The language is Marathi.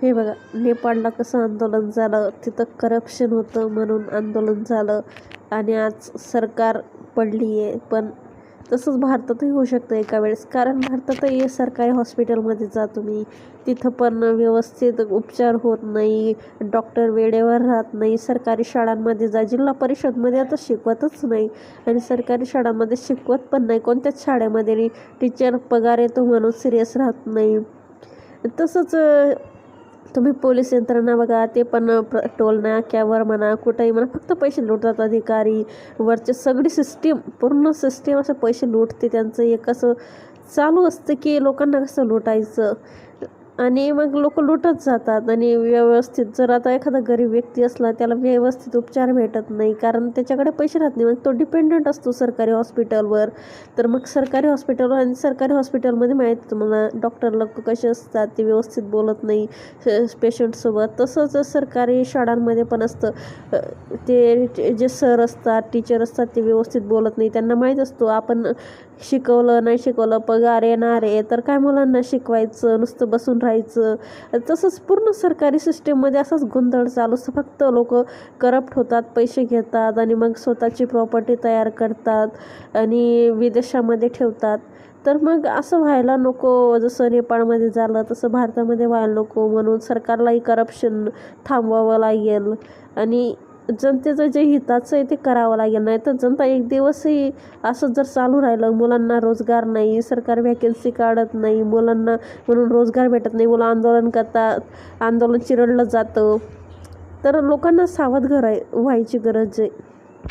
हे बघा, नेपाळला कसं आंदोलन झालं, तिथं करप्शन होतं म्हणून आंदोलन झालं आणि आज सरकार पडली आहे. पण तसंच भारतातही होऊ शकतं एका वेळेस, कारण भारतातही सरकारी हॉस्पिटलमध्ये जा तुम्ही, तिथं पण व्यवस्थित उपचार होत नाही, डॉक्टर वेळेवर राहत नाही. सरकारी शाळांमध्ये जा, जिल्हा परिषदमध्ये आता शिकवतच नाही आणि सरकारी शाळांमध्ये शिकवत पण नाही. कोणत्याच शाळेमध्ये टीचर पगार येतो म्हणून सिरियस राहत नाही. तसंच तुम्ही पोलीस यंत्रणा बघा, ते पण टोल नाक्यावर म्हणा, कुठंही म्हणा, फक्त पैसे लुटतात अधिकारी. वरचे सगळी सिस्टीम, पूर्ण सिस्टीम असं पैसे लुटते. त्यांचं एक असं चालू असतं की लोकांना कसं लुटायचं आणि मग लोक लुटत जातात. आणि व्यवस्थित जर आता एखादा गरीब व्यक्ती असला, त्याला व्यवस्थित उपचार भेटत नाही, कारण त्याच्याकडे पैसे राहत नाही. मग तो डिपेंडंट असतो सरकारी हॉस्पिटलवर. तर मग सरकारी हॉस्पिटलवर, आणि सरकारी हॉस्पिटलमध्ये माहीत तुम्हाला डॉक्टर लोक कसे असतात, ते व्यवस्थित बोलत नाही पेशंटसोबत. तसंच सरकारी शाळांमध्ये पण असतं, ते जे सर असतात, टीचर असतात, ते व्यवस्थित बोलत नाही. त्यांना माहीत असतो आपण शिकवलं नाही शिकवलं, पगार येणार आहे, तर काय मुलांना शिकवायचं, नुसतं बसून राहायचं. तसंच पूर्ण सरकारी सिस्टीममध्ये असाच गोंधळ चालू असतो. फक्त लोक करप्ट होतात, पैसे घेतात आणि मग स्वतःची प्रॉपर्टी तयार करतात आणि विदेशामध्ये ठेवतात. तर मग असं व्हायला नको. जसं नेपाळमध्ये झालं तसं भारतामध्ये व्हायला नको. म्हणून सरकारलाही करप्शन थांबवावं लागेल आणि जनतेचं जे हिताचं आहे ते करावं लागेल. नाही तर जनता एक दिवसही असं जर चालू राहिलं, मुलांना रोजगार नाही, सरकार व्हॅकन्सी काढत नाही, मुलांना म्हणून रोजगार भेटत नाही, मुलं आंदोलन करतात, आंदोलन चिरडलं जातं, तर लोकांना सावध व्हायची गरज आहे.